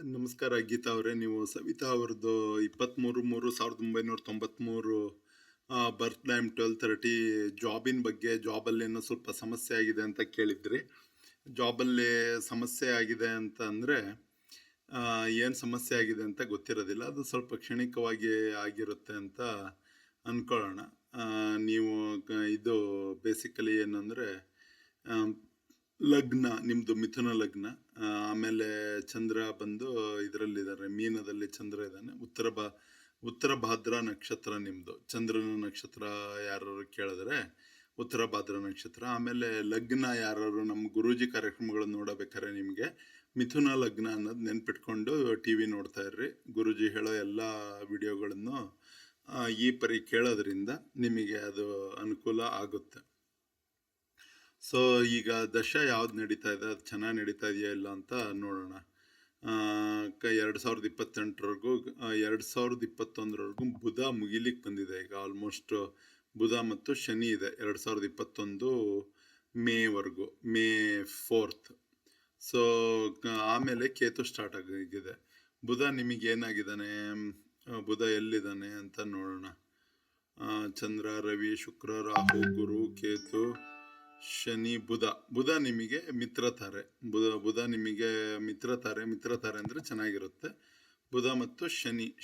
ನಮಸ್ಕಾರ ಗೀತಾ ಅವರೇ. ನೀವು ಸವಿತಾ ಅವ್ರದ್ದು 23/3/1993 ಬರ್ತ್ ಟೈಮ್ 12:30 ಜಾಬಿನ ಬಗ್ಗೆ, ಜಾಬಲ್ಲಿ ಏನೋ ಸ್ವಲ್ಪ ಸಮಸ್ಯೆ ಆಗಿದೆ ಅಂತ ಕೇಳಿದ್ರಿ. ಜಾಬಲ್ಲಿ ಸಮಸ್ಯೆ ಆಗಿದೆ ಅಂತ ಅಂದರೆ ಏನು ಸಮಸ್ಯೆ ಆಗಿದೆ ಅಂತ ಗೊತ್ತಿರೋದಿಲ್ಲ. ಅದು ಸ್ವಲ್ಪ ಕ್ಷಣಿಕವಾಗಿ ಆಗಿರುತ್ತೆ ಅಂತ ಅಂದ್ಕೊಳ್ಳೋಣ. ನೀವು ಇದು ಬೇಸಿಕಲಿ ಏನಂದರೆ ಲಗ್ನ ನಿಮ್ಮದು ಮಿಥುನ ಲಗ್ನ. ಆಮೇಲೆ ಚಂದ್ರ ಬಂದು ಇದರಲ್ಲಿದ್ದಾರೆ, ಮೀನದಲ್ಲಿ ಚಂದ್ರ ಇದ್ದಾನೆ. ಉತ್ತರ ಭಾದ್ರ ನಕ್ಷತ್ರ ನಿಮ್ಮದು. ಚಂದ್ರನ ನಕ್ಷತ್ರ ಯಾರು ಕೇಳಿದ್ರೆ ಉತ್ತರ ಭಾದ್ರ ನಕ್ಷತ್ರ. ಆಮೇಲೆ ಲಗ್ನ ಯಾರು ನಮ್ಮ ಗುರೂಜಿ ಕಾರ್ಯಕ್ರಮಗಳನ್ನು ನೋಡಬೇಕಾದ್ರೆ ನಿಮಗೆ ಮಿಥುನ ಲಗ್ನ ಅನ್ನೋದು ನೆನ್ಪಿಟ್ಕೊಂಡು ಟಿ ವಿ ನೋಡ್ತಾ ಇರ್ರಿ. ಗುರೂಜಿ ಹೇಳೋ ಎಲ್ಲ ವಿಡಿಯೋಗಳನ್ನು ಈ ಪರಿ ಕೇಳೋದ್ರಿಂದ ನಿಮಗೆ ಅದು ಅನುಕೂಲ ಆಗುತ್ತೆ. ಸೊ ಈಗ ದಶ ಯಾವ್ದು ನಡೀತಾ ಇದೆ, ಅದು ಚೆನ್ನಾಗಿ ನಡೀತಾ ಇದೆಯಾ ಇಲ್ಲ ಅಂತ ನೋಡೋಣ. 2028ವರೆಗೂ 2021ವರೆಗೂ ಬುಧ ಮುಗಿಲಿಕ್ಕೆ ಬಂದಿದೆ ಈಗ. ಆಲ್ಮೋಸ್ಟ್ ಬುಧ ಮತ್ತು ಶನಿ ಇದೆ 2021 ಮೇವರೆಗೂ, ಮೇ 4th. ಸೊ ಆಮೇಲೆ ಕೇತು ಸ್ಟಾರ್ಟ್ ಆಗಿದೆ. ಬುಧ ನಿಮಗೆ ಏನಾಗಿದ್ದಾನೆ, ಬುಧ ಎಲ್ಲಿದ್ದಾನೆ ಅಂತ ನೋಡೋಣ. ಚಂದ್ರ, ರವಿ, ಶುಕ್ರ, ರಾಹು, ಗುರು, ಕೇತು, ಶನಿ, ಬುಧ ನಿಮಗೆ ಮಿತ್ರತಾರೆ. ಬುಧ ನಿಮಗೆ ಮಿತ್ರತಾರೆ ಅಂದರೆ ಚೆನ್ನಾಗಿರುತ್ತೆ. ಬುಧ ಮತ್ತು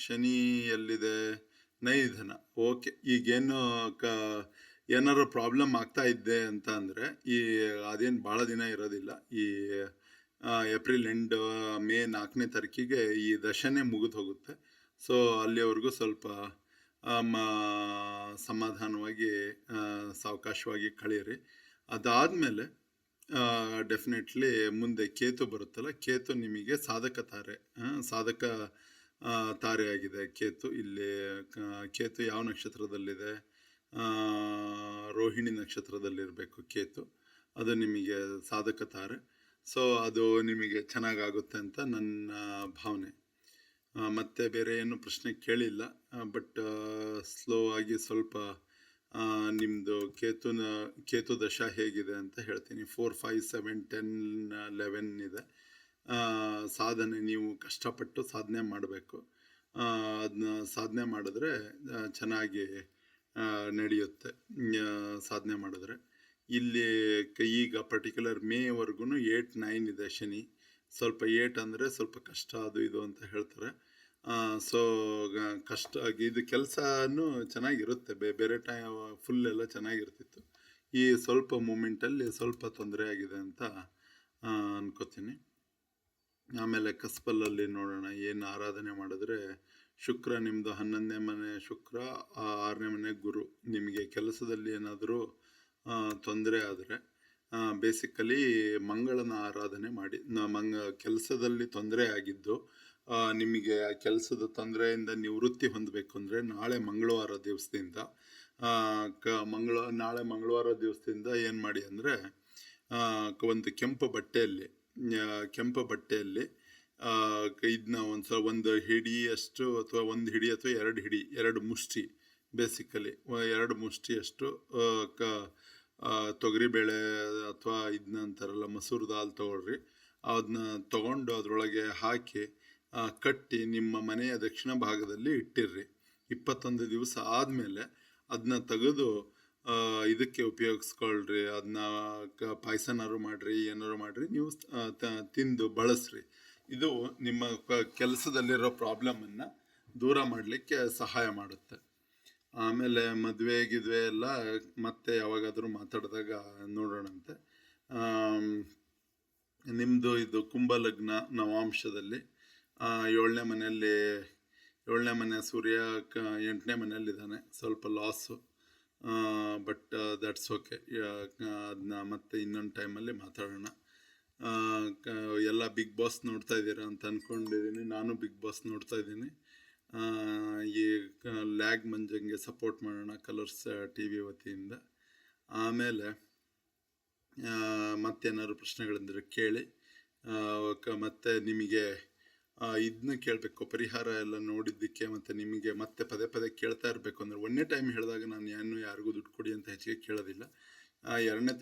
ಶನಿ ಎಲ್ಲಿದೆ, ನೈಧನ. ಓಕೆ, ಈಗೇನು ಏನಾರು ಪ್ರಾಬ್ಲಮ್ ಆಗ್ತಾ ಇದ್ದೆ ಅಂತ ಅಂದರೆ ಅದೇನು ಭಾಳ ದಿನ ಇರೋದಿಲ್ಲ. ಈ ಏಪ್ರಿಲ್ ಎಂಡ್, ಮೇ 4ನೇ ತಾರೀಕಿಗೆ ಈ ದಶನೇ ಮುಗಿದು ಹೋಗುತ್ತೆ. ಸೊ ಅಲ್ಲಿವರೆಗೂ ಸ್ವಲ್ಪ ಸಮಾಧಾನವಾಗಿ ಸಾವಕಾಶವಾಗಿ ಕಳೀರಿ. ಅದಾದಮೇಲೆ ಡೆಫಿನೆಟ್ಲಿ ಮುಂದೆ ಕೇತು ಬರುತ್ತಲ್ಲ, ಕೇತು ನಿಮಗೆ ಸಾಧಕ ತಾರೆ ಆಗಿದೆ ಕೇತು. ಇಲ್ಲಿ ಕೇತು ಯಾವ ನಕ್ಷತ್ರದಲ್ಲಿದೆ, ರೋಹಿಣಿ ನಕ್ಷತ್ರದಲ್ಲಿರಬೇಕು ಕೇತು. ಅದು ನಿಮಗೆ ಸಾಧಕ ತಾರೆ. ಸೊ ಅದು ನಿಮಗೆ ಚೆನ್ನಾಗಾಗುತ್ತೆ ಅಂತ ನನ್ನ ಭಾವನೆ. ಮತ್ತೆ ಬೇರೆ ಏನು ಪ್ರಶ್ನೆ ಕೇಳಿಲ್ಲ, ಬಟ್ ಸ್ಲೋ ಆಗಿ ಸ್ವಲ್ಪ ನಿಮ್ಮದು ಕೇತು ದಶ ಹೇಗಿದೆ ಅಂತ ಹೇಳ್ತೀನಿ. 4, 5, 7, 10, 11 ಇದೆ. ಸಾಧನೆ, ನೀವು ಕಷ್ಟಪಟ್ಟು ಸಾಧನೆ ಮಾಡಬೇಕು. ಅದನ್ನ ಸಾಧನೆ ಮಾಡಿದ್ರೆ ಚೆನ್ನಾಗಿ ನಡೆಯುತ್ತೆ. ಸಾಧನೆ ಮಾಡಿದ್ರೆ ಇಲ್ಲಿ ಈಗ ಪರ್ಟಿಕ್ಯುಲರ್ ಮೇವರೆಗೂ 8, 9 ಇದೆ ಶನಿ. ಸ್ವಲ್ಪ 8 ಅಂದರೆ ಸ್ವಲ್ಪ ಕಷ್ಟ ಅದು ಇದು ಅಂತ ಹೇಳ್ತಾರೆ. ಸೊ ಕಷ್ಟ ಇದು ಕೆಲಸನೂ ಚೆನ್ನಾಗಿರುತ್ತೆ. ಬೇರೆ ಟೈಮ್ ಫುಲ್ ಎಲ್ಲ ಚೆನ್ನಾಗಿರ್ತಿತ್ತು. ಈ ಸ್ವಲ್ಪ ಮೂಮೆಂಟಲ್ಲಿ ಸ್ವಲ್ಪ ತೊಂದರೆ ಆಗಿದೆ ಅಂತ ಅನ್ಕೋತೀನಿ. ಆಮೇಲೆ ಕಸ್ಪಲ್ಲಲ್ಲಿ ನೋಡೋಣ ಏನು ಆರಾಧನೆ ಮಾಡಿದ್ರೆ. ಶುಕ್ರ ನಿಮ್ಮದು 11ನೇ ಮನೆ ಶುಕ್ರ, 6ನೇ ಮನೆ ಗುರು. ನಿಮಗೆ ಕೆಲಸದಲ್ಲಿ ಏನಾದರೂ ತೊಂದರೆ ಆದರೆ ಬೇಸಿಕಲಿ ಮಂಗಳನ ಆರಾಧನೆ ಮಾಡಿ. ಕೆಲಸದಲ್ಲಿ ತೊಂದರೆ ಆಗಿದ್ದು ನಿಮಗೆ ಕೆಲಸದ ತೊಂದರೆಯಿಂದ ನಿವೃತ್ತಿ ಹೊಂದಬೇಕು ಅಂದರೆ ನಾಳೆ ಮಂಗಳವಾರ ದಿವಸದಿಂದ ನಾಳೆ ಮಂಗಳವಾರ ದಿವಸದಿಂದ ಏನು ಮಾಡಿ ಅಂದರೆ ಒಂದು ಕೆಂಪು ಬಟ್ಟೆಯಲ್ಲಿ ಇದನ್ನ ಒಂದು ಹಿಡಿಯಷ್ಟು ಅಥವಾ 1 ಹಿಡಿ ಅಥವಾ 2 ಹಿಡಿ, 2 ಮುಷ್ಟಿ, ಬೇಸಿಕಲಿ 2 ಮುಷ್ಟಿಯಷ್ಟು ತೊಗರಿಬೇಳೆ ಅಥವಾ ಇದನ್ನ ಅಂತಾರಲ್ಲ ಮಸೂರ್ ದಾಲ್ ತೊಗೊಳ್ರಿ. ಅದನ್ನ ತೊಗೊಂಡು ಅದರೊಳಗೆ ಹಾಕಿ ಕಟ್ಟಿ ನಿಮ್ಮ ಮನೆಯ ದಕ್ಷಿಣ ಭಾಗದಲ್ಲಿ ಇಟ್ಟಿರ್ರಿ. 21 ದಿವಸ ಆದಮೇಲೆ ಅದನ್ನ ತೆಗೆದು ಇದಕ್ಕೆ ಉಪಯೋಗಿಸ್ಕೊಳ್ರಿ. ಅದನ್ನ ಪಾಯಸನಾರು ಮಾಡಿರಿ, ಏನಾರು ಮಾಡಿರಿ, ನೀವು ತಿಂದು ಬಳಸ್ರಿ. ಇದು ನಿಮ್ಮ ಕೆಲಸದಲ್ಲಿರೋ ಪ್ರಾಬ್ಲಮನ್ನು ದೂರ ಮಾಡಲಿಕ್ಕೆ ಸಹಾಯ ಮಾಡುತ್ತೆ. ಆಮೇಲೆ ಮದುವೆ ಎಲ್ಲ ಮತ್ತೆ ಯಾವಾಗಾದರೂ ಮಾತಾಡಿದಾಗ ನೋಡೋಣಂತೆ. ನಿಮ್ಮದು ಇದು ಕುಂಭ ಲಗ್ನ ನವಾಂಶದಲ್ಲಿ 7ನೇ ಮನೆ ಸೂರ್ಯ 8ನೇ ಮನೆಯಲ್ಲಿದ್ದಾನೆ. ಸ್ವಲ್ಪ ಲಾಸು, ಬಟ್ ದಟ್ಸ್ ಓಕೆ. ಅದನ್ನ ಮತ್ತೆ ಇನ್ನೊಂದು ಟೈಮಲ್ಲಿ ಮಾತಾಡೋಣ. ಎಲ್ಲ ಬಿಗ್ ಬಾಸ್ ನೋಡ್ತಾ ಇದ್ದೀರಾ ಅಂತ ಅಂದ್ಕೊಂಡಿದ್ದೀನಿ. ನಾನು ಬಿಗ್ ಬಾಸ್ ನೋಡ್ತಾ ಇದ್ದೀನಿ. ಈ ಲ್ಯಾಗ್ ಮಂಜಂಗೆ ಸಪೋರ್ಟ್ ಮಾಡೋಣ ಕಲರ್ಸ್ TV ವತಿಯಿಂದ. ಆಮೇಲೆ ಮತ್ತೇನಾದ್ರು ಪ್ರಶ್ನೆಗಳಿಂದರೆ ಕೇಳಿ. ಮತ್ತು ನಿಮಗೆ ಇದನ್ನ ಕೇಳಬೇಕು, ಪರಿಹಾರ ಎಲ್ಲ ನೋಡಿದ್ದಕ್ಕೆ. ಮತ್ತು ನಿಮಗೆ ಮತ್ತೆ ಪದೇ ಕೇಳ್ತಾ ಇರಬೇಕು ಅಂದರೆ, ಒಂದನೇ ಟೈಮ್ ಹೇಳಿದಾಗ ನಾನು ಯಾರಿಗೂ ದುಡ್ಡು ಕೊಡಿ ಅಂತ ಹೆಚ್ಚಿಗೆ ಕೇಳೋದಿಲ್ಲ. 2ನೇ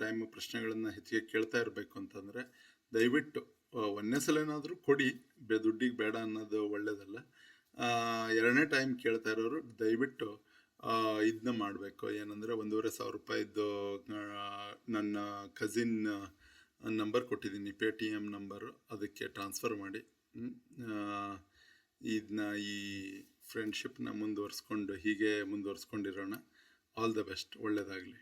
ಟೈಮ್ ಪ್ರಶ್ನೆಗಳನ್ನು ಹೆಚ್ಚಿಗೆ ಕೇಳ್ತಾ ಇರಬೇಕು ಅಂತಂದರೆ ದಯವಿಟ್ಟು ಒಂದನೇ ಸಲ ಕೊಡಿ, ದುಡ್ಡಿಗೆ ಬೇಡ ಅನ್ನೋದು ಒಳ್ಳೇದಲ್ಲ. ಎರಡನೇ ಟೈಮ್ ಕೇಳ್ತಾ ಇರೋರು ದಯವಿಟ್ಟು ಇದನ್ನ ಮಾಡಬೇಕು, ಏನಂದರೆ 1,500 ರೂಪಾಯಿದ್ದು ನನ್ನ ಕಸಿನ್ ನಂಬರ್ ಕೊಟ್ಟಿದ್ದೀನಿ, ಪೇಟಿಎಮ್ ನಂಬರು, ಅದಕ್ಕೆ ಟ್ರಾನ್ಸ್ಫರ್ ಮಾಡಿ. ಇದನ್ನ ಈ ಫ್ರೆಂಡ್ಶಿಪ್ನ ಹೀಗೆ ಮುಂದುವರ್ಸ್ಕೊಂಡಿರೋಣ. ಆಲ್ ದ ಬೆಸ್ಟ್, ಒಳ್ಳೆಯದಾಗಲಿ.